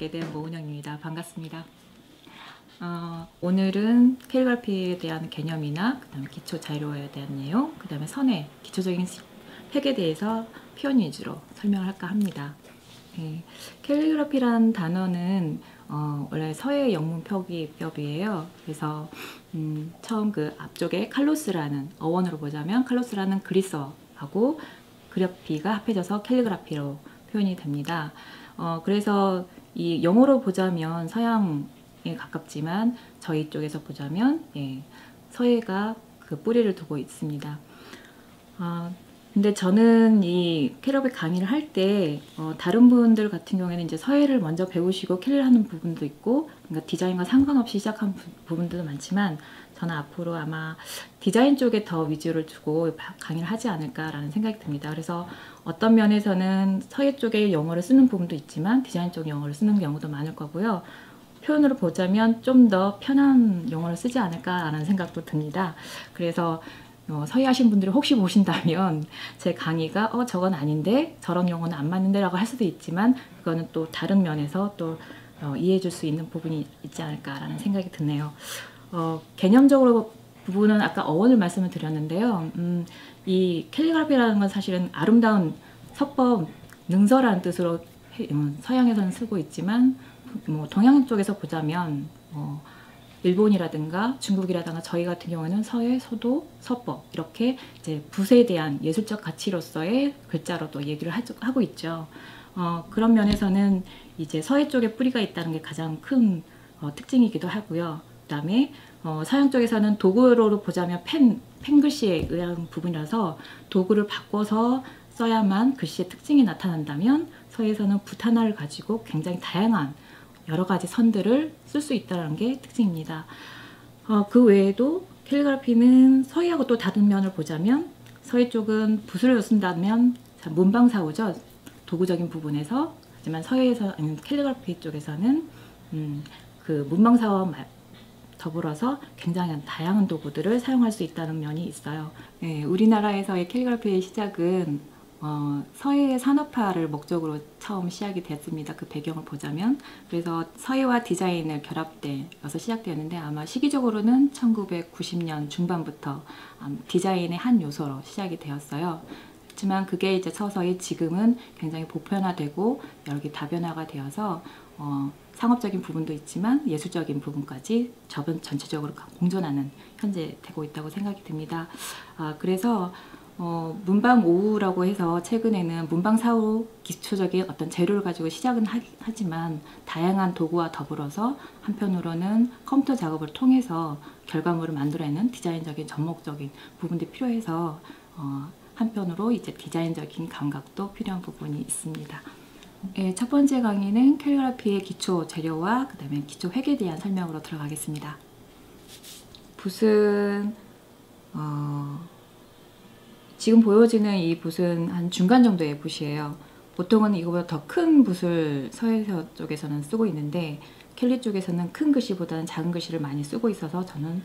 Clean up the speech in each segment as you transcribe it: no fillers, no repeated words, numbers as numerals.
갖게 된 모은영입니다. 반갑습니다. 오늘은 캘리그라피에 대한 개념이나 그다음에 기초 자료에 대한 내용, 그다음에 선의 기초적인 획에 대해서 표현 위주로 설명을 할까 합니다. 캘리그라피라는 단어는 원래 서예 영문 표기법이에요. 그래서 처음 그 앞쪽에 칼로스라는 어원으로 보자면 칼로스라는 그리스어하고 그래피가 합해져서 캘리그라피로 표현이 됩니다. 그래서 이 영어로 보자면 서양에 가깝지만 저희 쪽에서 보자면 서예가 그 뿌리를 두고 있습니다. 근데 저는 이 캘리그라피 강의를 할 때 다른 분들 같은 경우에는 이제 서예를 먼저 배우시고 캘리를 하는 부분도 있고, 그러니까 디자인과 상관없이 시작한 부분들도 많지만 저는 앞으로 아마 디자인 쪽에 더 위주를 두고 강의를 하지 않을까라는 생각이 듭니다. 그래서 어떤 면에서는 서예 쪽에 영어를 쓰는 부분도 있지만 디자인 쪽 영어를 쓰는 경우도 많을 거고요. 표현으로 보자면 좀 더 편한 영어를 쓰지 않을까라는 생각도 듭니다. 그래서 서예 하신 분들이 혹시 보신다면 제 강의가 저건 아닌데 저런 용어는 안 맞는데 라고 할 수도 있지만, 그거는 또 다른 면에서 또 이해해 줄 수 있는 부분이 있지 않을까라는 생각이 드네요. 개념적으로 부분은 아까 어원을 말씀을 드렸는데요. 이 캘리그라피라는 건 사실은 아름다운 서법, 능서라는 뜻으로 서양에서는 쓰고 있지만, 동양 쪽에서 보자면 일본이라든가 중국이라든가 저희 같은 경우는 서예, 서도, 서법 이렇게 이제 붓에 대한 예술적 가치로서의 글자로도 얘기를 하고 있죠. 그런 면에서는 이제 서예 쪽에 뿌리가 있다는 게 가장 큰 특징이기도 하고요. 그다음에 서양 쪽에서는 도구로 보자면 펜 글씨에 의한 부분이라서 도구를 바꿔서 써야만 글씨의 특징이 나타난다면, 서예에서는 붓 하나를 가지고 굉장히 다양한 여러 가지 선들을 쓸 수 있다는 게 특징입니다. 그 외에도 캘리그라피는 서예하고 또 다른 면을 보자면, 서예 쪽은 붓을 쓴다면 문방사우죠. 도구적인 부분에서. 하지만 서예에서 아니면 캘리그라피 쪽에서는 그 문방사와 더불어서 굉장히 다양한 도구들을 사용할 수 있다는 면이 있어요. 우리나라에서의 캘리그라피의 시작은 서예의 산업화를 목적으로 처음 시작이 됐습니다. 그 배경을 보자면. 그래서 서예와 디자인을 결합되어서 시작되었는데, 아마 시기적으로는 1990년 중반부터 디자인의 한 요소로 시작이 되었어요. 하지만 그게 이제 서서히 지금은 굉장히 보편화되고 여러 개 다변화가 되어서 상업적인 부분도 있지만 예술적인 부분까지 전체적으로 공존하는 현재 되고 있다고 생각이 듭니다. 그래서 문방오우라고 해서 최근에는 문방사우 기초적인 어떤 재료를 가지고 시작은 하지만 다양한 도구와 더불어서 한편으로는 컴퓨터 작업을 통해서 결과물을 만들어내는 디자인적인 전목적인 부분들이 필요해서 한편으로 이제 디자인적인 감각도 필요한 부분이 있습니다. 첫 번째 강의는 캘리그라피의 기초 재료와 그 다음에 기초 획에 대한 설명으로 들어가겠습니다. 붓은 지금 보여지는 이 붓은 한 중간 정도의 붓이에요. 보통은 이거보다 더 큰 붓을 서예 쪽에서는 쓰고 있는데, 캘리 쪽에서는 큰 글씨보다는 작은 글씨를 많이 쓰고 있어서 저는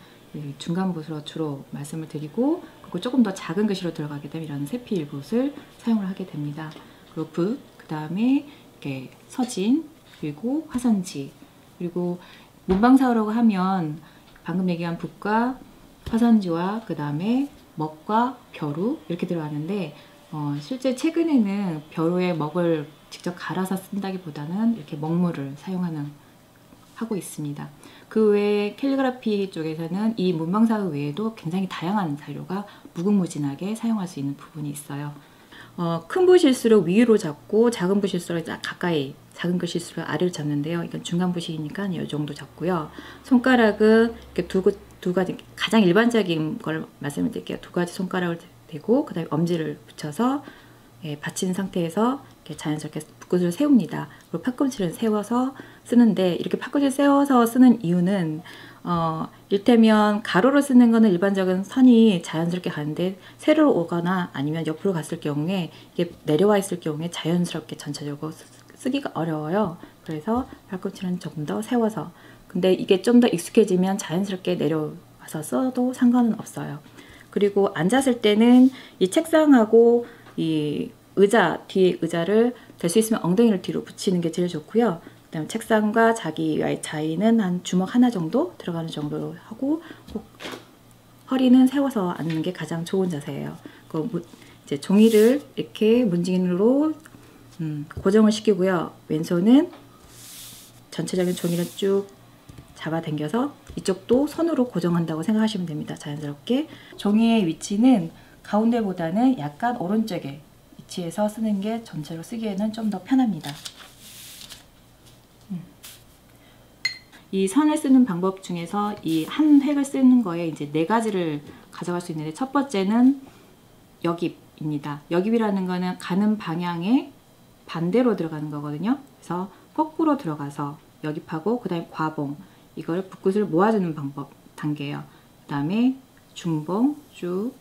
중간 붓으로 주로 말씀을 드리고, 그리고 조금 더 작은 글씨로 들어가게 되면 이런 세필 붓을 사용을 하게 됩니다. 그리고 붓, 그 다음에 이렇게 서진, 그리고 화선지, 그리고 문방사우라고 하면 방금 얘기한 붓과 화선지와 그 다음에 먹과 벼루 이렇게 들어가는데, 실제 최근에는 벼루에 먹을 직접 갈아서 쓴다기보다는 이렇게 먹물을 하고 있습니다. 그 외에 캘리그라피 쪽에서는 이 문방사우 외에도 굉장히 다양한 자료가 무궁무진하게 사용할 수 있는 부분이 있어요. 큰 붓일수록 위로 잡고 작은 붓일수록 가까이, 작은 글씨일수록 아래로 잡는데요. 이건 중간 붓이니까 이 정도 잡고요. 손가락은 이렇게 두 가지 가장 일반적인 걸 말씀을 드릴게요. 두 가지 손가락을 대고 그 다음에 엄지를 붙여서 받친 상태에서 이렇게 자연스럽게 붓글을 세웁니다. 그리고 팔꿈치를 세워서 쓰는데, 이렇게 팔꿈치를 세워서 쓰는 이유는 이를테면 가로로 쓰는 거는 일반적인 선이 자연스럽게 가는데, 세로로 오거나 아니면 옆으로 갔을 경우에 이게 내려와 있을 경우에 자연스럽게 전체적으로 쓰기가 어려워요. 그래서 팔꿈치는 조금 더 세워서, 근데 이게 좀 더 익숙해지면 자연스럽게 내려와서 써도 상관은 없어요. 그리고 앉았을 때는 이 책상하고 이 의자, 뒤에 의자를 될 수 있으면 엉덩이를 뒤로 붙이는 게 제일 좋고요. 그다음에 책상과 자기와의 차이는 한 주먹 하나 정도 들어가는 정도로 하고, 꼭 허리는 세워서 앉는 게 가장 좋은 자세예요. 이제 종이를 이렇게 문진으로 고정을 시키고요. 왼손은 전체적인 종이를 쭉 잡아당겨서 이쪽도 손으로 고정한다고 생각하시면 됩니다. 자연스럽게. 종이의 위치는 가운데보다는 약간 오른쪽에 위치해서 쓰는 게 전체로 쓰기에는 좀 더 편합니다. 이 선을 쓰는 방법 중에서 이 한 획을 쓰는 거에 이제 4가지를 가져갈 수 있는데, 첫 번째는 여깁입니다. 여깁이라는 거는 가는 방향에 반대로 들어가는 거거든요. 그래서 거꾸로 들어가서 여깁하고, 그 다음에 과봉, 이걸 붓끝을 모아주는 방법 단계예요. 그 다음에 중봉 쭉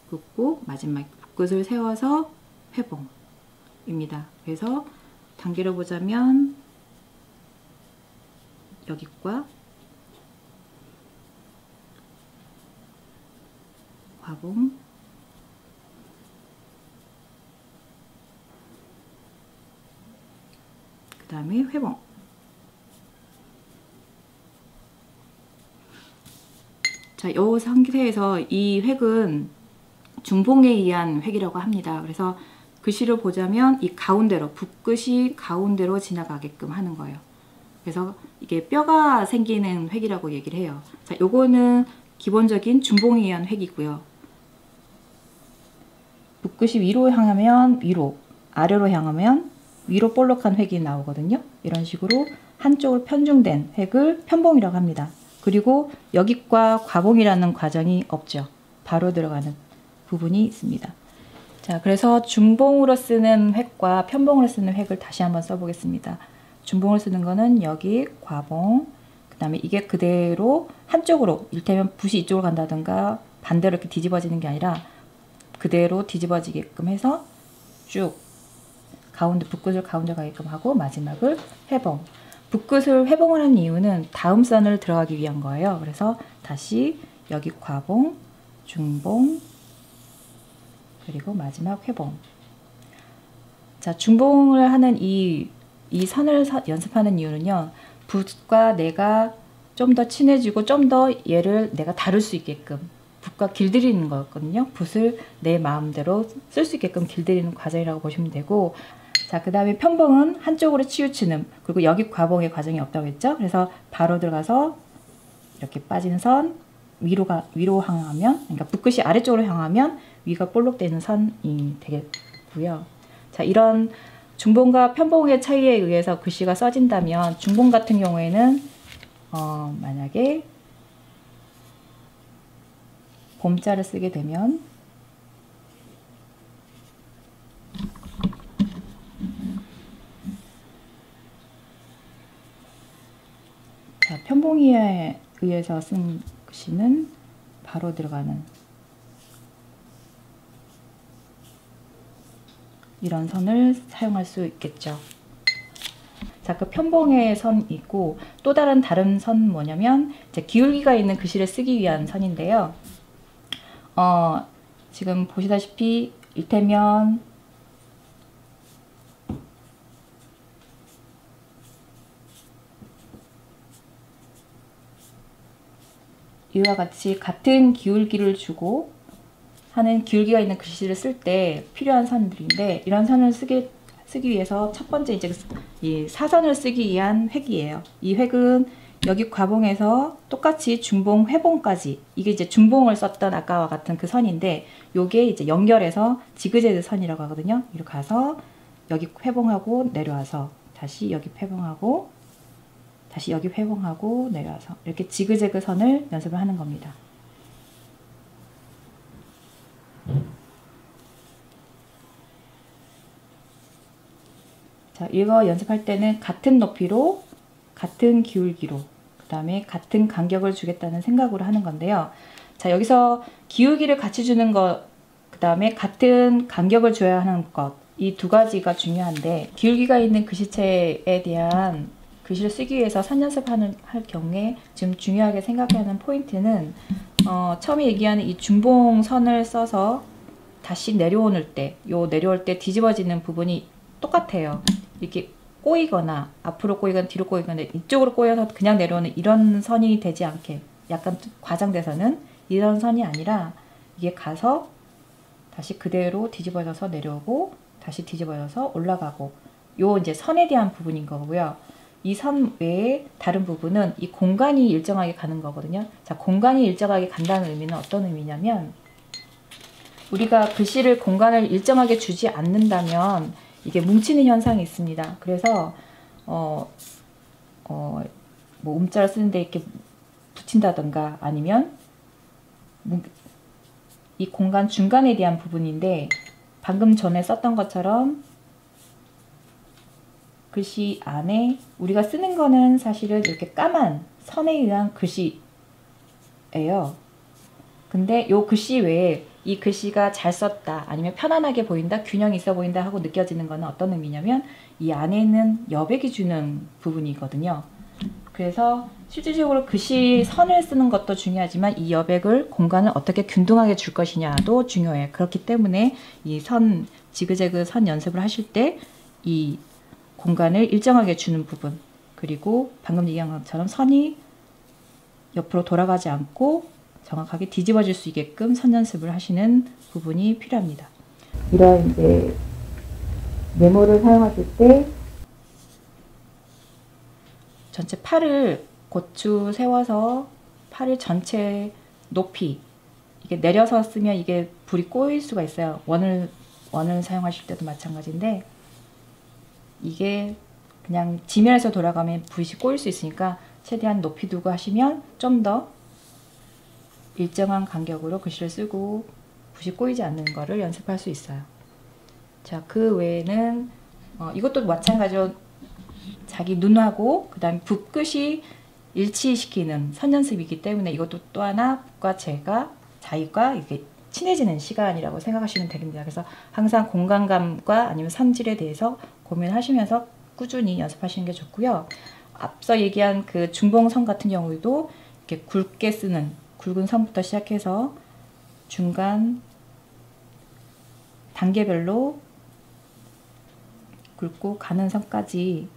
긋고 마지막 붓끝을 세워서 회봉입니다. 그래서 단계로 보자면 여깁과 과봉, 그 다음에 회봉. 자, 이 상태에서 이 획은 중봉에 의한 획이라고 합니다. 그래서 글씨를 보자면 이 가운데로, 붓끝이 가운데로 지나가게끔 하는 거예요. 그래서 이게 뼈가 생기는 획이라고 얘기를 해요. 자, 요거는 기본적인 중봉에 의한 획이고요. 붓끝이 위로 향하면 위로, 아래로 향하면 위로 볼록한 획이 나오거든요. 이런 식으로 한쪽으로 편중된 획을 편봉이라고 합니다. 그리고 여깁과 과봉이라는 과정이 없죠. 바로 들어가는 부분이 있습니다. 자, 그래서 중봉으로 쓰는 획과 편봉으로 쓰는 획을 다시 한번 써보겠습니다. 중봉을 쓰는 거는 여기 과봉, 그 다음에 이게 그대로 한쪽으로, 이를테면 붓이 이쪽으로 간다든가 반대로 이렇게 뒤집어지는 게 아니라 그대로 뒤집어지게끔 해서 쭉 가운데, 붓끝을 가운데 가게끔 하고 마지막을 회봉. 붓끝을 회봉을 하는 이유는 다음 선을 들어가기 위한 거예요. 그래서 다시 여기 과봉, 중봉, 그리고 마지막 회봉. 자, 중봉을 하는 이 선을 연습하는 이유는요, 붓과 내가 좀 더 친해지고 좀 더 얘를 내가 다룰 수 있게끔, 붓과 길들이는 거였거든요. 붓을 내 마음대로 쓸 수 있게끔 길들이는 과정이라고 보시면 되고, 자, 그 다음에 편봉은 한쪽으로 치우치는, 그리고 여기 과봉의 과정이 없다고 했죠. 그래서 바로 들어가서 이렇게 빠진 선, 위로 향하면, 그러니까 붓끝이 아래쪽으로 향하면 위가 볼록되는 선이 되겠고요. 자, 이런 중봉과 편봉의 차이에 의해서 글씨가 써진다면, 중봉 같은 경우에는 만약에 봄자를 쓰게 되면 자, 편봉에 의해서 쓴 글씨는 바로 들어가는 이런 선을 사용할 수 있겠죠. 자, 그 편봉의 선이 있고, 또 다른 선 뭐냐면 이제 기울기가 있는 글씨를 쓰기 위한 선인데요. 지금 보시다시피 이를테면 이와 같이 같은 기울기를 주고 하는 기울기가 있는 글씨를 쓸 때 필요한 선들인데, 이런 선을 쓰기 위해서 첫 번째 이제 이 사선을 쓰기 위한 획이에요. 이 획은 여기 과봉에서 똑같이 중봉, 회봉까지, 이게 이제 중봉을 썼던 아까와 같은 그 선인데, 요게 이제 연결해서 지그재그 선이라고 하거든요. 이렇게 가서 여기 회봉하고 내려와서 다시 여기 회봉하고 다시 여기 회봉하고 내려와서 이렇게 지그재그 선을 연습을 하는 겁니다. 자, 이거 연습할 때는 같은 높이로, 같은 기울기로, 그 다음에 같은 간격을 주겠다는 생각으로 하는 건데요. 자, 여기서 기울기를 같이 주는 것, 그 다음에 같은 간격을 줘야 하는 것, 이 두 가지가 중요한데, 기울기가 있는 글씨체에 대한 글씨를 쓰기 위해서 선 연습할 경우에 지금 중요하게 생각해야 하는 포인트는, 처음에 얘기하는 이 중봉 선을 써서 다시 내려올 때 뒤집어지는 부분이 똑같아요. 이렇게 꼬이거나 앞으로 꼬이거나 뒤로 꼬이거나 이쪽으로 꼬여서 그냥 내려오는 이런 선이 되지 않게 약간 과장돼서는 이런 선이 아니라 이게 가서 다시 그대로 뒤집어져서 내려오고 다시 뒤집어져서 올라가고 요 이제 선에 대한 부분인 거고요. 이 선 외에 다른 부분은 이 공간이 일정하게 가는 거거든요. 자, 공간이 일정하게 간다는 의미는 어떤 의미냐면 우리가 글씨를 공간을 일정하게 주지 않는다면 이게 뭉치는 현상이 있습니다. 그래서 뭐 음자를 쓰는데 이렇게 붙인다던가 아니면 이 공간 중간에 대한 부분인데 방금 전에 썼던 것처럼 글씨 안에 우리가 쓰는 거는 사실은 이렇게 까만 선에 의한 글씨예요. 근데 요 글씨 외에 이 글씨가 잘 썼다 아니면 편안하게 보인다 균형이 있어 보인다 하고 느껴지는 거는 어떤 의미냐면 이 안에 있는 여백이 주는 부분이거든요. 그래서 실질적으로 글씨 선을 쓰는 것도 중요하지만 이 여백을 공간을 어떻게 균등하게 줄 것이냐도 중요해요. 그렇기 때문에 이 선 지그재그 선 연습을 하실 때 이 공간을 일정하게 주는 부분 그리고 방금 얘기한 것처럼 선이 옆으로 돌아가지 않고 정확하게 뒤집어질 수 있게끔 선 연습을 하시는 부분이 필요합니다. 이런 이제 메모를 사용하실 때 전체 팔을 고추 세워서 팔을 전체 높이 이게 내려서 쓰면 이게 불이 꼬일 수가 있어요. 원을 사용하실 때도 마찬가지인데 이게 그냥 지면에서 돌아가면 붓이 꼬일 수 있으니까 최대한 높이 두고 하시면 좀 더 일정한 간격으로 글씨를 쓰고 붓이 꼬이지 않는 거를 연습할 수 있어요. 자, 그 외에는 이것도 마찬가지로 자기 눈하고 그 다음에 붓끝이 일치시키는 선 연습이기 때문에 이것도 또 하나 붓과 제가 자기가 이렇게 친해지는 시간이라고 생각하시면 됩니다. 그래서 항상 공간감과 아니면 선질에 대해서 고민하시면서 꾸준히 연습하시는 게 좋고요. 앞서 얘기한 그 중봉선 같은 경우에도 이렇게 굵게 쓰는 굵은 선부터 시작해서 중간 단계별로 굵고 가는 선까지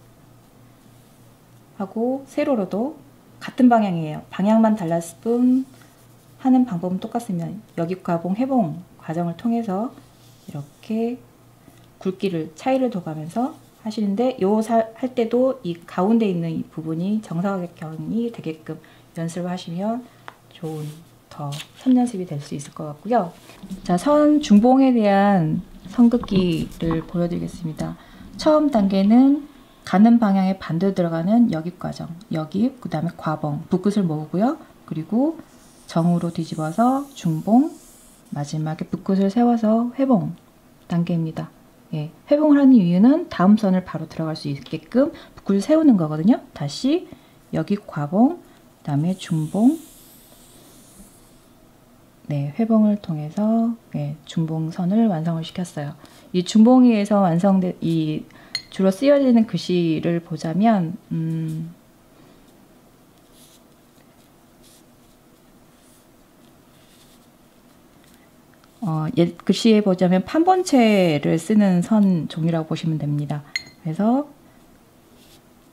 하고 세로로도 같은 방향이에요. 방향만 달랐을 뿐 하는 방법은 똑같습니다. 여기 가봉, 해봉 과정을 통해서 이렇게 굵기를 차이를 둬가면서 하시는데 할 때도 이 가운데 있는 이 부분이 정사각형이 되게끔 연습을 하시면 좋은 더 선 연습이 될 수 있을 것 같고요. 자, 선 중봉에 대한 선긋기를 보여드리겠습니다. 처음 단계는 가는 방향에 반대로 들어가는 여깁 과정, 여깁, 그 다음에 과봉, 붓끝을 모으고요. 그리고 정으로 뒤집어서 중봉, 마지막에 붓끝을 세워서 회봉 단계입니다. 예, 회봉을 하는 이유는 다음 선을 바로 들어갈 수 있게끔 붓끝을 세우는 거거든요. 다시 여깁 과봉, 그 다음에 중봉, 네, 회봉을 통해서 중봉선을 완성을 시켰어요. 이 중봉위에서 완성된 이 주로 쓰여지는 글씨를 보자면 글씨에 보자면 판본체를 쓰는 선 종이라고 보시면 됩니다. 그래서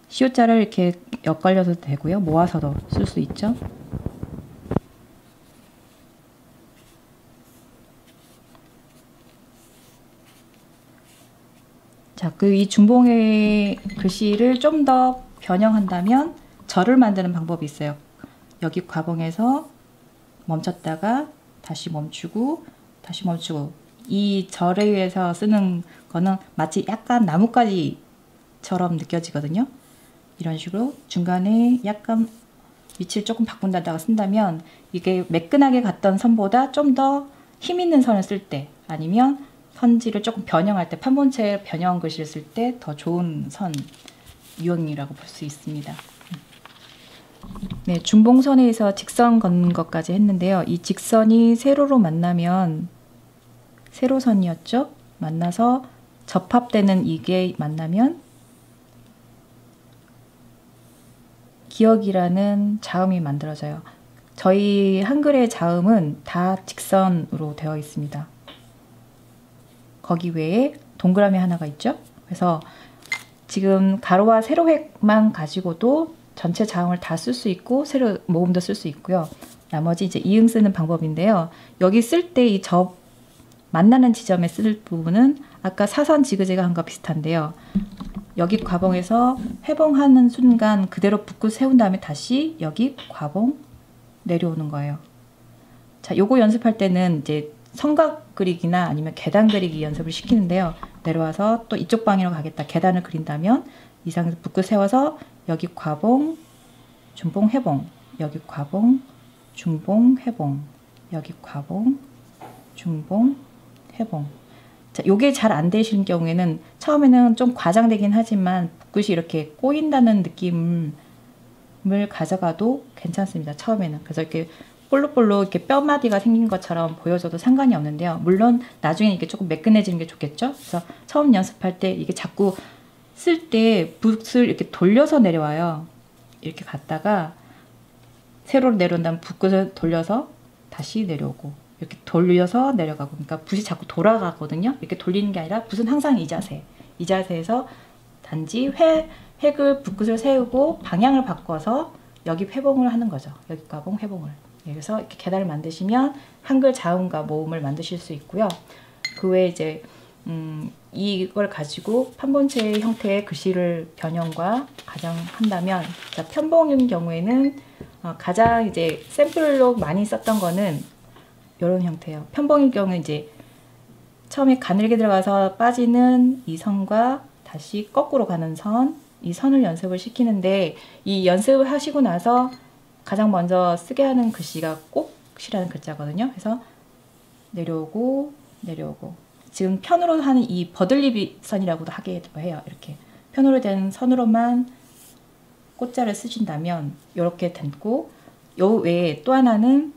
시옷자를 이렇게 엿갈려도 되고요. 모아서도 쓸 수 있죠. 자, 이 중봉의 글씨를 좀 더 변형한다면 절을 만드는 방법이 있어요. 여기 과봉에서 멈췄다가 다시 멈추고 다시 멈추고 이 절에 의해서 쓰는 거는 마치 약간 나뭇가지처럼 느껴지거든요. 이런 식으로 중간에 약간 위치를 조금 바꾼다다가 쓴다면 이게 매끈하게 갔던 선보다 좀 더 힘 있는 선을 쓸 때 아니면 선지를 조금 변형할 때 판본체 변형 글씨를 쓸 때 더 좋은 선 유형이라고 볼 수 있습니다. 네, 중봉선에서 직선 걷는 것까지 했는데요. 이 직선이 세로로 만나면 세로선이었죠? 만나서 접합되는 이게 만나면 기역이라는 자음이 만들어져요. 저희 한글의 자음은 다 직선으로 되어 있습니다. 거기 외에 동그라미 하나가 있죠? 그래서 지금 가로와 세로획만 가지고도 전체 자음을 다 쓸 수 있고 세로 모음도 쓸 수 있고요. 나머지 이제 이응 쓰는 방법인데요. 여기 쓸 때 이 접 만나는 지점에 쓸 부분은 아까 사선 지그재그 한 거 비슷한데요. 여기 과봉에서 회봉하는 순간 그대로 붓고 세운 다음에 다시 여기 과봉 내려오는 거예요. 자, 요거 연습할 때는 이제 성각 그리기나 아니면 계단 그리기 연습을 시키는데요. 내려와서 또 이쪽 방향으로 가겠다. 계단을 그린다면 이 상태에서 붓고 세워서 여기 과봉, 중봉, 회봉, 여기 과봉, 중봉, 회봉, 여기 과봉, 중봉, 회봉. 자, 요게 잘 안 되시는 경우에는 처음에는 좀 과장되긴 하지만 붓끝이 이렇게 꼬인다는 느낌을 가져가도 괜찮습니다. 처음에는. 그래서 이렇게 볼록볼록 이렇게 뼈마디가 생긴 것처럼 보여줘도 상관이 없는데요. 물론 나중에 이렇게 조금 매끈해지는 게 좋겠죠. 그래서 처음 연습할 때 이게 자꾸 쓸 때 붓을 이렇게 돌려서 내려와요. 이렇게 갔다가 세로로 내려온 다음 붓끝을 돌려서 다시 내려오고 이렇게 돌려서 내려가고, 그러니까 붓이 자꾸 돌아가거든요. 이렇게 돌리는 게 아니라 붓은 항상 이 자세. 이 자세에서 단지 획을 붓끝을 세우고 방향을 바꿔서 여기 회봉을 하는 거죠. 여기 과봉 회봉을. 그래서 이렇게 계단을 만드시면 한글 자음과 모음을 만드실 수 있고요. 그 외에 이제 이걸 가지고 판본체 형태의 글씨를 변형과 가정한다면, 자, 편봉인 경우에는 가장 이제 샘플로 많이 썼던 거는 이런 형태예요. 편봉일 경우는 이제 처음에 가늘게 들어가서 빠지는 이 선과 다시 거꾸로 가는 선, 이 선을 연습을 시키는데, 이 연습을 하시고 나서 가장 먼저 쓰게 하는 글씨가 꼭이라는 글자거든요. 그래서 내려오고 내려오고, 지금 편으로 하는 이 버들립 선이라고도 하기도 해요. 이렇게 편으로 된 선으로만 꽃자를 쓰신다면 이렇게 됐고, 요 외에 또 하나는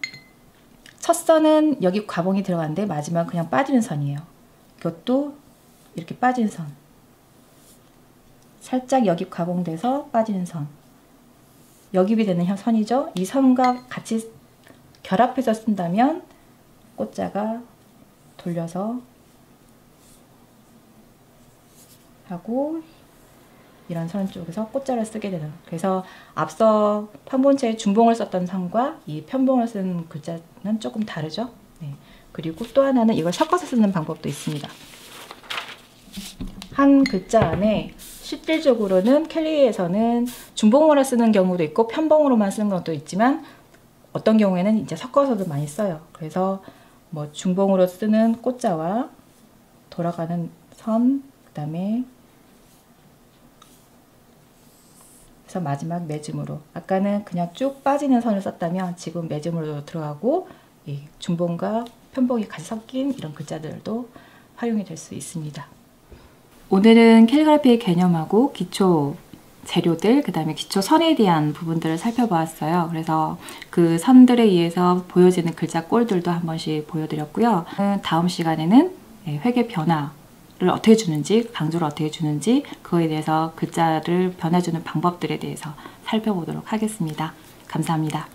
첫 선은 여기 과봉이 들어가는데 마지막 그냥 빠지는 선이에요. 이것도 이렇게 빠지는 선, 살짝 여기 과봉돼서 빠지는 선, 여깁이 되는 선이죠. 이 선과 같이 결합해서 쓴다면 꽃자가 돌려서 하고 이런 선 쪽에서 꽃자를 쓰게 되는, 그래서 앞서 편본체에 중봉을 썼던 선과 이 편봉을 쓴 글자는 조금 다르죠. 네. 그리고 또 하나는 이걸 섞어서 쓰는 방법도 있습니다. 한 글자 안에 실질적으로는 캘리에서는 중봉으로 쓰는 경우도 있고 편봉으로만 쓰는 것도 있지만 어떤 경우에는 이제 섞어서도 많이 써요. 그래서 뭐 중봉으로 쓰는 꽃자와 돌아가는 선, 그 다음에 그래서 마지막 매줌으로, 아까는 그냥 쭉 빠지는 선을 썼다면 지금 매줌으로 들어가고 이 중봉과 편봉이 같이 섞인 이런 글자들도 활용이 될 수 있습니다. 오늘은 캘리그라피의 개념하고 기초 재료들, 그 다음에 기초 선에 대한 부분들을 살펴보았어요. 그래서 그 선들에 의해서 보여지는 글자 꼴들도 한 번씩 보여드렸고요. 다음 시간에는 획의 변화를 어떻게 주는지, 강조를 어떻게 주는지, 그거에 대해서 글자를 변화주는 방법들에 대해서 살펴보도록 하겠습니다. 감사합니다.